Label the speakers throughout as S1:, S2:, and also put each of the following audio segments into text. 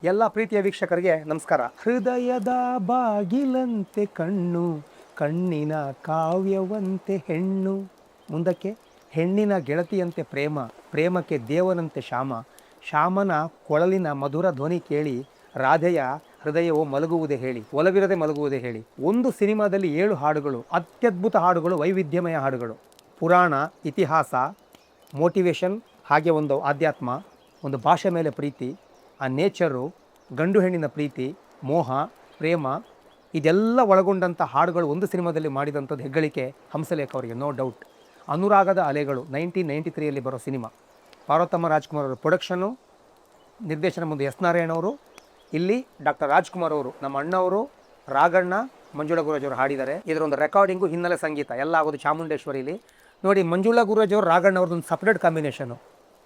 S1: ಎಲ್ಲ ಪ್ರೀತಿಯ ವೀಕ್ಷಕರಿಗೆ ನಮಸ್ಕಾರ. ಹೃದಯದ ಬಾಗಿಲಂತೆ ಕಣ್ಣು, ಕಣ್ಣಿನ ಕಾವ್ಯವಂತೆ ಹೆಣ್ಣು, ಮುಂದಕ್ಕೆ ಹೆಣ್ಣಿನ ಗೆಳತಿಯಂತೆ ಪ್ರೇಮ, ಪ್ರೇಮಕ್ಕೆ ದೇವನಂತೆ ಶ್ಯಾಮ, ಶ್ಯಾಮನ ಕೊಳಲಿನ ಮಧುರ ಧ್ವನಿ ಕೇಳಿ ರಾಧೆಯ ಹೃದಯವು ಮಲಗುವುದೇ ಹೇಳಿ, ಒಲವಿರದೆ ಮಲಗುವುದೇ ಹೇಳಿ. ಒಂದು ಸಿನಿಮಾದಲ್ಲಿ 7 ಹಾಡುಗಳು, ಅತ್ಯದ್ಭುತ ಹಾಡುಗಳು, ವೈವಿಧ್ಯಮಯ ಹಾಡುಗಳು. ಪುರಾಣ, ಇತಿಹಾಸ, ಮೋಟಿವೇಶನ್, ಹಾಗೆ ಒಂದು ಆಧ್ಯಾತ್ಮ, ಒಂದು ಭಾಷೆ ಮೇಲೆ ಪ್ರೀತಿ, ಆ ನೇಚರು, ಗಂಡು ಹೆಣ್ಣಿನ ಪ್ರೀತಿ, ಮೋಹ, ಪ್ರೇಮ, ಇದೆಲ್ಲ ಒಳಗೊಂಡಂಥ ಹಾಡುಗಳು ಒಂದು ಸಿನಿಮಾದಲ್ಲಿ ಮಾಡಿದಂಥದ್ದು ಹೆಗ್ಗಳಿಕೆ ಹಂಸಲೇಖ ಅವರಿಗೆ, ನೋ ಡೌಟ್. ಅನುರಾಗದ ಅಲೆಗಳು 1993ಯಲ್ಲಿ ಬರೋ ಸಿನಿಮಾ. ಪಾರ್ವತಮ್ಮ ರಾಜ್ಕುಮಾರ್ ಅವರು ಪ್ರೊಡಕ್ಷನ್ನು, ನಿರ್ದೇಶನ ಮುಂದೆ ಎಸ್ ನಾರಾಯಣ ಅವರು, ಇಲ್ಲಿ ಡಾಕ್ಟರ್ ರಾಜ್ಕುಮಾರ್ ಅವರು, ನಮ್ಮ ಅಣ್ಣವರು, ರಾಘಣ್ಣ, ಮಂಜುಳಾ ಗುರುರಾಜ್ ಅವರು ಹಾಡಿದ್ದಾರೆ. ಇದರೊಂದು ರೆಕಾರ್ಡಿಂಗು, ಹಿನ್ನೆಲೆ ಸಂಗೀತ ಎಲ್ಲ ಆಗೋದು ಚಾಮುಂಡೇಶ್ವರಿಲಿ. ನೋಡಿ, ಮಂಜುಳಾ ಗುರುರಾಜ್ ಅವರು, ರಾಘಣ್ಣ ಅವ್ರದ್ದೊಂದು ಸಪ್ರೇಟ್ ಕಾಂಬಿನೇಷನು,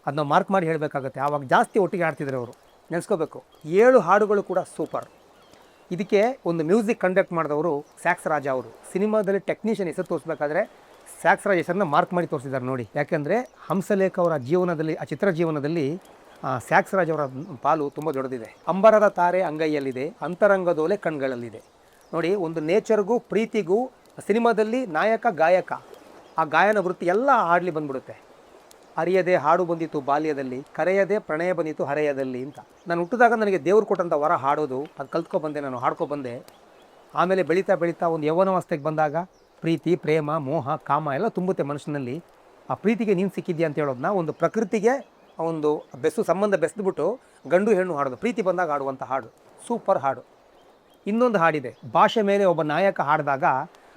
S1: ಅದನ್ನ ಮಾರ್ಕ್ ಮಾಡಿ ಹೇಳಬೇಕಾಗತ್ತೆ. ಆವಾಗ ಜಾಸ್ತಿ ಒಟ್ಟಿಗೆ ಆಡ್ತಿದ್ರು ಅವರು, ನೆನೆಸ್ಕೋಬೇಕು. 7 ಹಾಡುಗಳು ಕೂಡ ಸೂಪರ್. ಇದಕ್ಕೆ ಒಂದು ಮ್ಯೂಸಿಕ್ ಕಂಡಕ್ಟ್ ಮಾಡಿದವರು ಸ್ಯಾಕ್ಸ್ ರಾಜ ಅವರು. ಸಿನಿಮಾದಲ್ಲಿ ಟೆಕ್ನಿಷಿಯನ್ ಹೆಸರು ತೋರಿಸ್ಬೇಕಾದ್ರೆ ಸ್ಯಾಕ್ಸ್ ರಾಜ್ ಹೆಸರನ್ನ ಮಾರ್ಕ್ ಮಾಡಿ ತೋರಿಸಿದ್ದಾರೆ ನೋಡಿ. ಯಾಕೆಂದರೆ ಹಂಸಲೇಖ ಅವರ ಜೀವನದಲ್ಲಿ, ಆ ಚಿತ್ರ ಜೀವನದಲ್ಲಿ ಸ್ಯಾಕ್ಸ್ ರಾಜ್ ಅವರ ಪಾಲು ತುಂಬ ದೊಡ್ಡದಿದೆ. ಅಂಬರದ ತಾರೆ ಅಂಗೈಯಲ್ಲಿದೆ, ಅಂತರಂಗದೋಲೆ ಕಣ್ಗಳಲ್ಲಿದೆ. ನೋಡಿ, ಒಂದು ನೇಚರ್ಗೂ ಪ್ರೀತಿಗೂ ಸಿನಿಮಾದಲ್ಲಿ ನಾಯಕ ಗಾಯಕ, ಆ ಗಾಯನ ವೃತ್ತಿ ಎಲ್ಲ ಹಾಡಲಿ ಬಂದ್ಬಿಡುತ್ತೆ. ಅರಿಯದೆ ಹಾಡು ಬಂದಿತ್ತು ಬಾಲ್ಯದಲ್ಲಿ, ಕರೆಯದೆ ಪ್ರಣಯ ಬಂದಿತ್ತು ಹರೆಯದಲ್ಲಿ ಅಂತ. ನಾನು ಹುಟ್ಟಿದಾಗ ನನಗೆ ದೇವ್ರು ಕೊಟ್ಟಂಥ ವರ ಹಾಡೋದು, ಅದು ಕಲ್ತ್ಕೊಬಂದೆ, ನಾನು ಹಾಡ್ಕೊಬಂದೆ. ಆಮೇಲೆ ಬೆಳೀತಾ ಬೆಳೀತಾ ಒಂದು ಯೌವನಾವಸ್ಥೆಗೆ ಬಂದಾಗ ಪ್ರೀತಿ, ಪ್ರೇಮ, ಮೋಹ, ಕಾಮ ಎಲ್ಲ ತುಂಬುತ್ತೆ ಮನುಷ್ಯನಲ್ಲಿ. ಆ ಪ್ರೀತಿಗೆ ನೀನು ಸಿಕ್ಕಿದ್ಯಾ ಅಂತ ಹೇಳೋದನ್ನ, ಒಂದು ಪ್ರಕೃತಿಗೆ ಒಂದು ಸಂಬಂಧ ಬೆಸೆದ್ಬಿಟ್ಟು ಗಂಡು ಹೆಣ್ಣು ಹಾಡೋದು, ಪ್ರೀತಿ ಬಂದಾಗ ಹಾಡುವಂಥ ಹಾಡು, ಸೂಪರ್ ಹಾಡು. ಇನ್ನೊಂದು ಹಾಡಿದೆ, ಭಾಷೆ ಮೇಲೆ ಒಬ್ಬ ನಾಯಕ ಹಾಡಿದಾಗ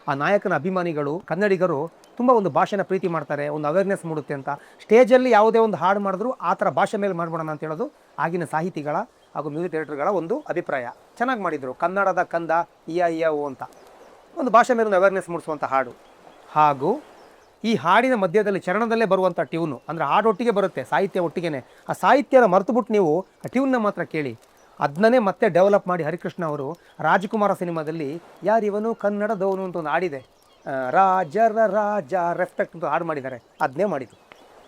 S1: ಆ ನಾಯಕನ ಅಭಿಮಾನಿಗಳು, ಕನ್ನಡಿಗರು ತುಂಬ ಒಂದು ಭಾಷೆನ ಪ್ರೀತಿ ಮಾಡ್ತಾರೆ, ಒಂದು ಅವೇರ್ನೆಸ್ ಮೂಡುತ್ತೆ ಅಂತ. ಸ್ಟೇಜಲ್ಲಿ ಯಾವುದೇ ಒಂದು ಹಾಡು ಮಾಡಿದ್ರು ಆ ಥರ ಭಾಷೆ ಮೇಲೆ ಮಾಡ್ಬೋಣ ಅಂತ ಹೇಳೋದು ಆಗಿನ ಸಾಹಿತಿಗಳ ಹಾಗೂ ಮ್ಯೂಸಿಕ್ ಡೈರೆಕ್ಟರ್ಗಳ ಒಂದು ಅಭಿಪ್ರಾಯ. ಚೆನ್ನಾಗಿ ಮಾಡಿದರು. ಕನ್ನಡದ ಕಂದ ಇಯ ಓ ಅಂತ ಒಂದು ಭಾಷೆ ಮೇಲೆ ಒಂದು ಅವೇರ್ನೆಸ್ ಮೂಡಿಸುವಂಥ ಹಾಡು. ಹಾಗೂ ಈ ಹಾಡಿನ ಮಧ್ಯದಲ್ಲಿ ಚರಣದಲ್ಲೇ ಬರುವಂಥ ಟ್ಯೂನು, ಅಂದರೆ ಹಾಡು ಒಟ್ಟಿಗೆ ಬರುತ್ತೆ, ಸಾಹಿತ್ಯ ಒಟ್ಟಿಗೆ. ಆ ಸಾಹಿತ್ಯನ ಮರೆತುಬಿಟ್ಟು ನೀವು ಆ ಟ್ಯೂನ್ನ ಮಾತ್ರ ಕೇಳಿ. ಅದನ್ನೇ ಮತ್ತೆ ಡೆವಲಪ್ ಮಾಡಿ ಹರಿಕೃಷ್ಣ ಅವರು ರಾಜಕುಮಾರ ಸಿನಿಮಾದಲ್ಲಿ ಯಾರಿವನು ಕನ್ನಡದವನು ಅಂತ ಒಂದು ಹಾಡಿದೆ, ರಾಜರ ರಾಜ ರೆಸ್ಪೆಕ್ಟ್ ಅಂತ ಹಾಡು ಮಾಡಿದ್ದಾರೆ, ಅದನ್ನೇ ಮಾಡಿದ್ದು.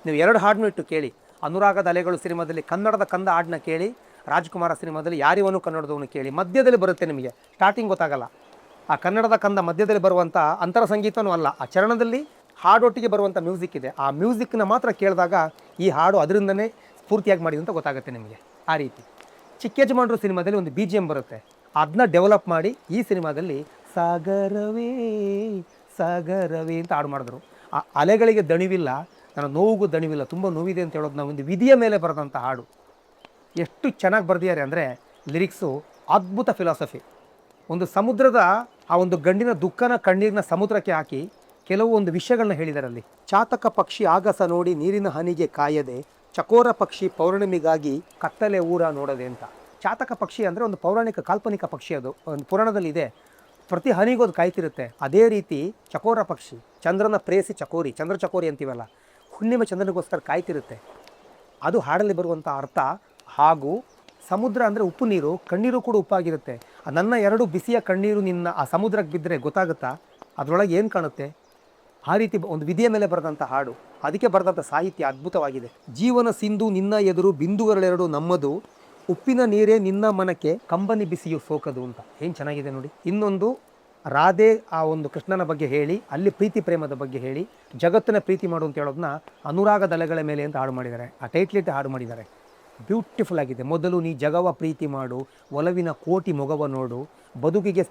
S1: ನೀವು 2 ಹಾಡನ್ನು ಇಟ್ಟು ಕೇಳಿ. ಅನುರಾಗದ ಅಲೆಗಳು ಸಿನಿಮಾದಲ್ಲಿ ಕನ್ನಡದ ಕಂದ ಹಾಡನ್ನ ಕೇಳಿ, ರಾಜಕುಮಾರ ಸಿನಿಮಾದಲ್ಲಿ ಯಾರಿವನು ಕನ್ನಡದವನು ಕೇಳಿ. ಮಧ್ಯದಲ್ಲಿ ಬರುತ್ತೆ ನಿಮಗೆ, ಸ್ಟಾರ್ಟಿಂಗ್ ಗೊತ್ತಾಗಲ್ಲ. ಆ ಕನ್ನಡದ ಕಂದ ಮಧ್ಯದಲ್ಲಿ ಬರುವಂಥ ಅಂತರ ಸಂಗೀತನೂ ಅಲ್ಲ, ಆ ಚರಣದಲ್ಲಿ ಹಾಡೊಟ್ಟಿಗೆ ಬರುವಂಥ ಮ್ಯೂಸಿಕ್ ಇದೆ. ಆ ಮ್ಯೂಸಿಕ್ನ ಮಾತ್ರ ಕೇಳಿದಾಗ ಈ ಹಾಡು ಅದರಿಂದನೇ ಸ್ಫೂರ್ತಿಯಾಗಿ ಮಾಡಿದ್ದು ಅಂತ ಗೊತ್ತಾಗುತ್ತೆ ನಿಮಗೆ. ಆ ರೀತಿ ಚಿಕ್ಕೇಜಮಾನ್ರು ಸಿನಿಮಾದಲ್ಲಿ ಒಂದು BGM ಬರುತ್ತೆ, ಅದನ್ನ ಡೆವಲಪ್ ಮಾಡಿ ಈ ಸಿನಿಮಾದಲ್ಲಿ ಸಾಗರವೇ ಸಾಗರವೇ ಅಂತ ಹಾಡು ಮಾಡಿದ್ರು. ಆ ಅಲೆಗಳಿಗೆ ದಣಿವಿಲ್ಲ, ನನ್ನ ನೋವಿಗೂ ದಣಿವಿಲ್ಲ, ತುಂಬ ನೋವಿದೆ ಅಂತ ಹೇಳೋದು ನಾವು ಒಂದು ವಿಧಿಯ ಮೇಲೆ ಬರೆದಂಥ ಹಾಡು. ಎಷ್ಟು ಚೆನ್ನಾಗಿ ಬರೆದಿದ್ದಾರೆ ಅಂದರೆ ಲಿರಿಕ್ಸು, ಅದ್ಭುತ ಫಿಲಾಸಫಿ. ಒಂದು ಸಮುದ್ರದ ಆ ಒಂದು ಗಂಡಿನ ದುಃಖನ ಕಣ್ಣೀರಿನ ಸಮುದ್ರಕ್ಕೆ ಹಾಕಿ ಕೆಲವು ಒಂದು ವಿಷಯಗಳನ್ನ ಹೇಳಿದ್ದಾರೆ ಅಲ್ಲಿ. ಚಾತಕ ಪಕ್ಷಿ ಆಗಸ ನೋಡಿ ನೀರಿನ ಹನಿಗೆ ಕಾಯದೆ, ಚಕೋರ ಪಕ್ಷಿ ಪೌರ್ಣಿಮೆಗಾಗಿ ಕತ್ತಲೆ ಊರ ನೋಡದೆ ಅಂತ. ಚಾತಕ ಪಕ್ಷಿ ಅಂದರೆ ಒಂದು ಪೌರಾಣಿಕ ಕಾಲ್ಪನಿಕ ಪಕ್ಷಿ, ಅದು ಒಂದು ಪುರಾಣದಲ್ಲಿ ಇದೆ. ಪ್ರತಿ ಹನಿಗೋದು ಕಾಯ್ತಿರುತ್ತೆ. ಅದೇ ರೀತಿ ಚಕೋರ ಪಕ್ಷಿ, ಚಂದ್ರನ ಪ್ರೇಯಸಿ ಚಕೋರಿ, ಚಂದ್ರ ಚಕೋರಿ ಅಂತೀವಲ್ಲ, ಹುಣ್ಣಿಮೆ ಚಂದ್ರನಿಗೋಸ್ಕರ ಕಾಯ್ತಿರುತ್ತೆ. ಅದು ಹಾಡಲ್ಲಿ ಬರುವಂಥ ಅರ್ಥ. ಹಾಗೂ ಸಮುದ್ರ ಅಂದರೆ ಉಪ್ಪು ನೀರು, ಕಣ್ಣೀರು ಕೂಡ ಉಪ್ಪಾಗಿರುತ್ತೆ. ನನ್ನ 2 ಬಿಸಿಯ ಕಣ್ಣೀರು ನಿನ್ನ ಆ ಸಮುದ್ರಕ್ಕೆ ಬಿದ್ದರೆ ಗೊತ್ತಾಗುತ್ತಾ ಅದರೊಳಗೆ ಏನು ಕಾಣುತ್ತೆ? ಆ ರೀತಿ ಒಂದು ವಿಧಿಯ ಮೇಲೆ ಬರೆದಂಥ ಹಾಡು, ಅದಕ್ಕೆ ಬರೆದಂಥ ಸಾಹಿತ್ಯ ಅದ್ಭುತವಾಗಿದೆ. ಜೀವನ ಸಿಂಧು ನಿನ್ನ ಎದುರು ಬಿಂದುಗಳೆರಡು ನಮ್ಮದು, ಉಪ್ಪಿನ ನೀರೇ ನಿನ್ನ ಮನಕ್ಕೆ ಕಂಬನಿ ಬಿಸಿಯು ಸೋಕದು ಅಂತ. ಏನು ಚೆನ್ನಾಗಿದೆ ನೋಡಿ. ಇನ್ನೊಂದು ರಾಧೆ, ಆ ಒಂದು ಕೃಷ್ಣನ ಬಗ್ಗೆ ಹೇಳಿ, ಅಲ್ಲಿ ಪ್ರೀತಿ ಪ್ರೇಮದ ಬಗ್ಗೆ ಹೇಳಿ, ಜಗತ್ತನ್ನ ಪ್ರೀತಿ ಮಾಡು ಅಂತ ಹೇಳೋದನ್ನ ಅನುರಾಗದ ಅಲೆಗಳ ಮೇಲೆ ಅಂತ ಹಾಡು ಮಾಡಿದ್ದಾರೆ. ಆ ಟೈಟ್ಲಿಟ್ಟು ಹಾಡು ಮಾಡಿದ್ದಾರೆ, ಬ್ಯೂಟಿಫುಲ್ ಆಗಿದೆ. ಮೊದಲು ನೀ ಜಗವ ಪ್ರೀತಿ ಮಾಡು, ಒಲವಿನ ಕೋಟಿ ಮೊಗವ ನೋಡು, ಬದುಕಿಗೆ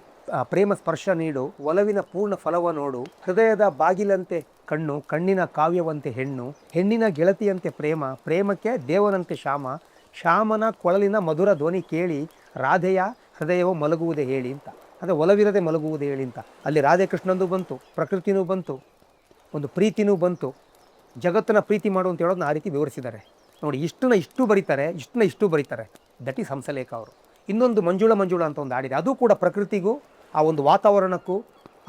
S1: ಪ್ರೇಮ ಸ್ಪರ್ಶ ನೀಡು, ಒಲವಿನ ಪೂರ್ಣ ಫಲವ ನೋಡು, ಹೃದಯದ ಬಾಗಿಲಂತೆ ಕಣ್ಣು, ಕಣ್ಣಿನ ಕಾವ್ಯವಂತೆ ಹೆಣ್ಣು, ಹೆಣ್ಣಿನ ಗೆಳತಿಯಂತೆ ಪ್ರೇಮ, ಪ್ರೇಮಕ್ಕೆ ದೇವನಂತೆ ಶ್ಯಾಮ, ಶ್ಯಾಮನ ಕೊಳಲಿನ ಮಧುರ ಧ್ವನಿ ಕೇಳಿ ರಾಧೆಯ ಹೃದಯವು ಮಲಗುವುದೇ ಹೇಳಿ ಅಂತ. ಅಂದರೆ ಒಲವಿರದೆ ಮಲಗುವುದೇ ಹೇಳಿ ಅಂತ. ಅಲ್ಲಿ ರಾಧೆ ಕೃಷ್ಣಂದು ಬಂತು, ಪ್ರಕೃತಿನೂ ಬಂತು, ಒಂದು ಪ್ರೀತಿನೂ ಬಂತು, ಜಗತ್ತನ್ನ ಪ್ರೀತಿ ಮಾಡು ಅಂತ ಹೇಳೋದನ್ನ ಆ ರೀತಿ ವಿವರಿಸಿದ್ದಾರೆ ನೋಡಿ. ಇಷ್ಟು ಬರೀತಾರೆ. ದಟ್ ಈಸ್ ಹಂಸಲೇಖ ಅವರು. ಇನ್ನೊಂದು ಮಂಜುಳ ಅಂತ ಒಂದು ಹಾಡಿದೆ, ಅದು ಕೂಡ ಪ್ರಕೃತಿಗೂ ಆ ಒಂದು ವಾತಾವರಣಕ್ಕೂ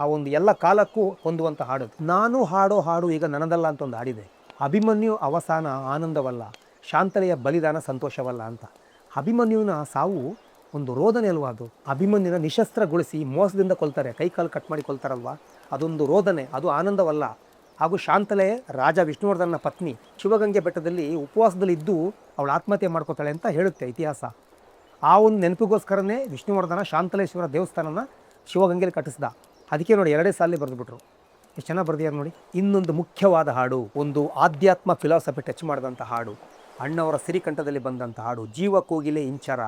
S1: ಆ ಒಂದು ಎಲ್ಲ ಕಾಲಕ್ಕೂ ಹೊಂದುವಂಥ ಹಾಡು. ನಾನು ಹಾಡೋ ಹಾಡು ಈಗ ನನ್ನದಲ್ಲ ಅಂತ ಒಂದು ಹಾಡಿದೆ. ಅಭಿಮನ್ಯು ಅವಸಾನ ಆನಂದವಲ್ಲ, ಶಾಂತಲೆಯ ಬಲಿದಾನ ಸಂತೋಷವಲ್ಲ ಅಂತ. ಅಭಿಮನ್ಯುವಿನ ಸಾವು ಒಂದು ರೋದನೆ ಅಲ್ವಾ ಅದು. ಅಭಿಮನ್ಯುನ ನಿಶಸ್ತ್ರಗೊಳಿಸಿ ಮೋಸದಿಂದ ಕೊಲ್ತಾರೆ, ಕೈಕಾಲು ಕಟ್ ಮಾಡಿ ಕೊಲ್ತಾರಲ್ವ, ಅದೊಂದು ರೋದನೆ, ಅದು ಆನಂದವಲ್ಲ. ಹಾಗೂ ಶಾಂತಲೆ ರಾಜ ವಿಷ್ಣುವರ್ಧನ ಪತ್ನಿ ಶಿವಗಂಗೆ ಬೆಟ್ಟದಲ್ಲಿ ಉಪವಾಸದಲ್ಲಿ ಇದ್ದು ಅವಳು ಆತ್ಮಹತ್ಯೆ ಮಾಡ್ಕೋತಾಳೆ ಅಂತ ಹೇಳುತ್ತೆ ಇತಿಹಾಸ. ಆ ಒಂದು ನೆನಪಿಗೋಸ್ಕರನೇ ವಿಷ್ಣುವರ್ಧನ ಶಾಂತಲೇಶ್ವರ ದೇವಸ್ಥಾನನ ಶಿವಗಂಗೆಯಲ್ಲಿ ಕಟ್ಟಿಸ್ದ. ಅದಕ್ಕೆ ನೋಡಿ 2 ಸಾಲಿ ಬರೆದುಬಿಟ್ರು. ಎಷ್ಟು ಚೆನ್ನಾಗಿ ಬರ್ದಿದ್ದಾರೆ ನೋಡಿ. ಇನ್ನೊಂದು ಮುಖ್ಯವಾದ ಹಾಡು, ಒಂದು ಆಧ್ಯಾತ್ಮ ಫಿಲಾಸಫಿ ಟಚ್ ಮಾಡಿದಂಥ ಹಾಡು, ಅಣ್ಣವರ ಸಿರಿಕಂಠದಲ್ಲಿ ಬಂದಂಥ ಹಾಡು, ಜೀವ ಕೋಗಿಲೆ ಇಂಚರ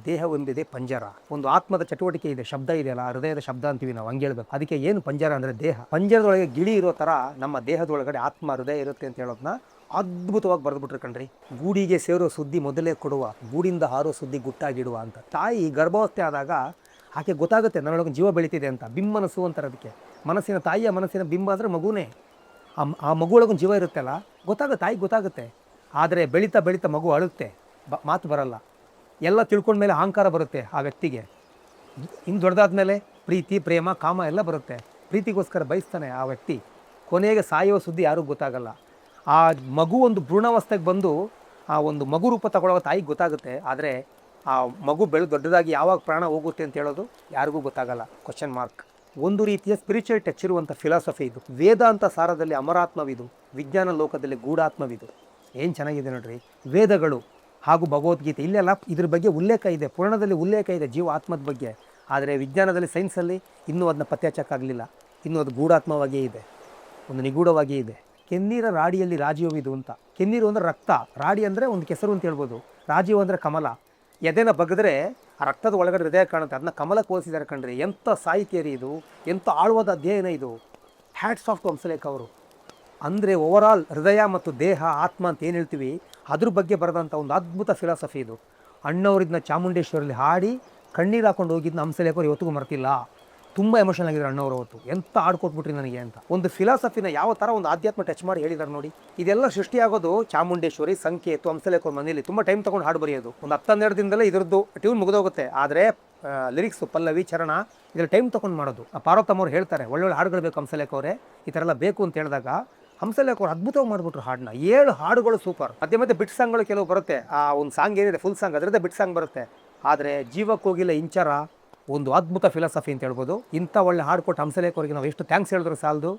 S1: ದೇಹವೆಂಬಿದೆ ಪಂಜರ. ಒಂದು ಆತ್ಮದ ಚಟುವಟಿಕೆ ಇದೆ, ಶಬ್ದ ಇದೆಯಲ್ಲ, ಹೃದಯದ ಶಬ್ದ ಅಂತೀವಿ ನಾವು, ಹಂಗೆ ಹೇಳ್ಬೇಕು. ಅದಕ್ಕೆ ಏನು ಪಂಜರ ಅಂದರೆ ದೇಹ. ಪಂಜರದೊಳಗೆ ಗಿಳಿ ಇರೋ ಥರ ನಮ್ಮ ದೇಹದೊಳಗಡೆ ಆತ್ಮ ಹೃದಯ ಇರುತ್ತೆ ಅಂತ ಹೇಳೋದನ್ನ ಅದ್ಭುತವಾಗಿ ಬರೆದ್ಬಿಟ್ರು ಕಣ್ರಿ. ಗೂಡಿಗೆ ಸೇರೋ ಸುದ್ದಿ ಮೊದಲೇ ಕೊಡುವ, ಗೂಡಿಂದ ಹಾರೋ ಸುದ್ದಿ ಗುಟ್ಟಾಗಿಡುವ ಅಂತ. ತಾಯಿ ಗರ್ಭಾವಸ್ಥೆ ಆದಾಗ ಆಕೆ ಗೊತ್ತಾಗುತ್ತೆ ನನ್ನೊಳಗೆ ಜೀವ ಬೆಳೀತಿದೆ ಅಂತ. ಬಿಮ್ಮನಸ್ಸು ಅಂತಾರೆ ಅದಕ್ಕೆ. ಮನಸ್ಸಿನ ತಾಯಿಯ ಮನಸ್ಸಿನ ಬಿಂಬ ಅಂದರೆ ಮಗುನೇ. ಆ ಮಗು ಒಳಗೊಂದು ಜೀವ ಇರುತ್ತಲ್ಲ, ಗೊತ್ತಾಗುತ್ತೆ, ತಾಯಿಗೆ ಗೊತ್ತಾಗುತ್ತೆ. ಆದರೆ ಬೆಳೀತಾ ಬೆಳೀತಾ ಮಗು ಅಳುತ್ತೆ, ಮಾತು ಬರಲ್ಲ. ಎಲ್ಲ ತಿಳ್ಕೊಂಡ್ಮೇಲೆ ಅಹಂಕಾರ ಬರುತ್ತೆ ಆ ವ್ಯಕ್ತಿಗೆ. ಇನ್ನು ದೊಡ್ಡದಾದ್ಮೇಲೆ ಪ್ರೀತಿ, ಪ್ರೇಮ, ಕಾಮ ಎಲ್ಲ ಬರುತ್ತೆ. ಪ್ರೀತಿಗೋಸ್ಕರ ಬಯಸ್ತಾನೆ ಆ ವ್ಯಕ್ತಿ. ಕೊನೆಗೆ ಸಾಯುವ ಸುದ್ದಿ ಯಾರಿಗೂ ಗೊತ್ತಾಗಲ್ಲ. ಆ ಮಗು ಒಂದು ಭ್ರೂಣಾವಸ್ಥೆಗೆ ಬಂದು ಆ ಒಂದು ಮಗು ರೂಪ ತಗೊಳ್ಳೋ ತಾಯಿಗೆ ಗೊತ್ತಾಗುತ್ತೆ. ಆದರೆ ಆ ಮಗು ದೊಡ್ಡದಾಗಿ ಯಾವಾಗ ಪ್ರಾಣ ಹೋಗುತ್ತೆ ಅಂತ ಹೇಳೋದು ಯಾರಿಗೂ ಗೊತ್ತಾಗಲ್ಲ. Question mark. ಒಂದು ರೀತಿಯ ಸ್ಪಿರಿಚುವಲ್ ಟಚ್ ಇರುವಂಥ ಫಿಲಾಸಫಿ ಇದು. ವೇದಾಂತ ಸಾರದಲ್ಲಿ ಅಮರಾತ್ಮವಿದು, ವಿಜ್ಞಾನ ಲೋಕದಲ್ಲಿ ಗೂಢಾತ್ಮವಿದು. ಏನು ಚೆನ್ನಾಗಿದೆ ನೋಡ್ರಿ. ವೇದಗಳು ಹಾಗೂ ಭಗವದ್ಗೀತೆ ಇಲ್ಲೆಲ್ಲ ಇದ್ರ ಬಗ್ಗೆ ಉಲ್ಲೇಖ ಇದೆ, ಪುರಾಣದಲ್ಲಿ ಉಲ್ಲೇಖ ಇದೆ ಜೀವ ಆತ್ಮದ ಬಗ್ಗೆ. ಆದರೆ ವಿಜ್ಞಾನದಲ್ಲಿ, ಸೈನ್ಸಲ್ಲಿ ಇನ್ನೂ ಅದನ್ನ ಪತ್ತೆ ಹಚ್ಚಕ್ಕಾಗಲಿಲ್ಲ. ಇನ್ನೂ ಅದು ಗೂಢಾತ್ಮವಾಗಿಯೇ ಇದೆ, ಒಂದು ನಿಗೂಢವಾಗಿಯೇ ಇದೆ. ಕೆನ್ನೀರ ರಾಡಿಯಲ್ಲಿ ರಾಜೀವವಿದು ಅಂತ. ಕೆನ್ನೀರು ಅಂದರೆ ರಕ್ತ, ರಾಡಿ ಅಂದರೆ ಒಂದು ಕೆಸರು ಅಂತ ಹೇಳ್ಬೋದು, ರಾಜೀವ ಅಂದರೆ ಕಮಲ. ಎದೆನ ಬಗೆದ್ರೆ ಆ ರಕ್ತದ ಒಳಗಡೆ ಹೃದಯ ಕಾಣುತ್ತೆ, ಅದನ್ನ ಕಮಲಕ್ಕೆ ಹೋಲಿಸಿದ್ದಾರೆ ಕಣ್ರಿ. ಎಂಥ ಸಾಹಿತ್ಯರಿ ಇದು, ಎಂಥ ಆಳ್ವಾದ ಅಧ್ಯಯನ ಇದು. ಹ್ಯಾಟ್ಸ್ ಆಫ್ ಟು ಹಂಸಲೇಖ ಅವರು. ಅಂದರೆ ಓವರಾಲ್ ಹೃದಯ ಮತ್ತು ದೇಹ, ಆತ್ಮ ಅಂತ ಏನು ಹೇಳ್ತೀವಿ, ಅದ್ರ ಬಗ್ಗೆ ಬರೆದಂಥ ಒಂದು ಅದ್ಭುತ ಫಿಲಾಸಫಿ ಇದು. ಅಣ್ಣವರಿದ್ನ ಚಾಮುಂಡೇಶ್ವರಲ್ಲಿ ಹಾಡಿ ಕಣ್ಣೀರು ಹಾಕೊಂಡು ಹೋಗಿದ್ದನ್ನ ಹಂಸಲೇಖರು ಇವತ್ತಿಗೂ ಮರ್ತಿಲ್ಲ. ತುಂಬ ಎಮೋಷನಲ್ ಆಗಿದ್ರು ಅಣ್ಣವರು ಅವತ್ತು. ಎಂಥ ಹಾಡ್ಕೊಟ್ಬಿಟ್ರಿ ನನಗೆ ಅಂತ. ಒಂದು ಫಿಲಾಸಫಿನ ಯಾವ ಥರ ಒಂದು ಆಧ್ಯಾತ್ಮ ಟಚ್ ಮಾಡಿ ಹೇಳಿದ್ದಾರೆ ನೋಡಿ. ಇದೆಲ್ಲ ಸೃಷ್ಟಿಯಾಗೋದು ಚಾಮುಂಡೇಶ್ವರಿ, ಸಂಕೇತು, ಹಂಸಲೇಖರ ಮನೆಯಲ್ಲಿ ತುಂಬ ಟೈಮ್ ತೊಗೊಂಡು ಹಾಡು ಬರೆಯೋದು. ಒಂದು 10-12 ದಿನದಲ್ಲೇ ಇದ್ರದ್ದು ಟ್ಯೂನ್ ಮುಗಿದೋಗುತ್ತೆ. ಆದರೆ ಲಿರಿಕ್ಸು, ಪಲ್ಲವಿ, ಚರಣ ಇದ್ರಲ್ಲಿ ಟೈಮ್ ತೊಗೊಂಡು ಮಾಡೋದು. ಪಾರ್ವತಮ್ಮ ಅವ್ರು ಹೇಳ್ತಾರೆ ಒಳ್ಳೊಳ್ಳೆ ಹಾಡುಗಳು ಬೇಕು ಹಂಸಲೇಖ ಅವರೇ, ಈ ಥರ ಎಲ್ಲ ಬೇಕು ಅಂತ ಹೇಳಿದಾಗ ಹಂಸಲೇಖ ಅವ್ರು ಅದ್ಭುತವಾಗಿ ಮಾಡಿಬಿಟ್ರು ಹಾಡನ್ನ. 7 ಹಾಡುಗಳು ಸೂಪರ್. ಮಧ್ಯೆ ಬಿಟ್ ಸಾಂಗ್ಗಳು ಕೆಲವು ಬರುತ್ತೆ. ಆ ಒಂದು ಸಾಂಗ್ ಏನಿದೆ ಫುಲ್ ಸಾಂಗ್, ಅದರದ್ದೇ ಬಿಟ್ ಸಾಂಗ್ ಬರುತ್ತೆ. ಆದರೆ ಜೀವಕ್ಕೋಗಿಲ್ಲ ಇಂಚರ ಒಂದು ಅದ್ಭುತ ಫಿಲಾಸಫಿ ಅಂತ ಹೇಳ್ಬೋದು. ಇಂಥ ಒಳ್ಳೆ ಹಾಡು ಕೊಟ್ಟು ಹಂಸಲೇಖ ಅವರಿಗೆ ನಾವು ಎಷ್ಟು ಥ್ಯಾಂಕ್ಸ್ ಹೇಳಿದ್ರು ಸಾಲದು.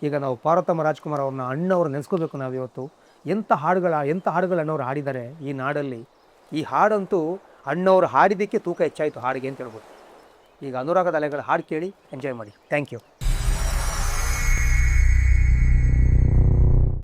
S1: ಈಗ ನಾವು ಪಾರ್ವತಮ್ಮ ರಾಜ್ಕುಮಾರ್ ಅವ್ರನ್ನ, ಅಣ್ಣವ್ರು ನೆನೆಸ್ಕೋಬೇಕು ನಾವು ಇವತ್ತು. ಎಂಥ ಹಾಡುಗಳು ಅಣ್ಣವ್ರು ಹಾಡಿದ್ದಾರೆ ಈ ನಾಡಲ್ಲಿ. ಈ ಹಾಡಂತೂ ಅಣ್ಣವ್ರು ಹಾಡಿದ್ದಕ್ಕೆ ತೂಕ ಹೆಚ್ಚಾಯಿತು ಹಾಡಿಗೆ ಅಂತ ಹೇಳ್ಬೋದು. ಈಗ ಅನುರಾಗದ ಅಲೆಗಳ ಹಾಡು ಕೇಳಿ ಎಂಜಾಯ್ ಮಾಡಿ. Thank you.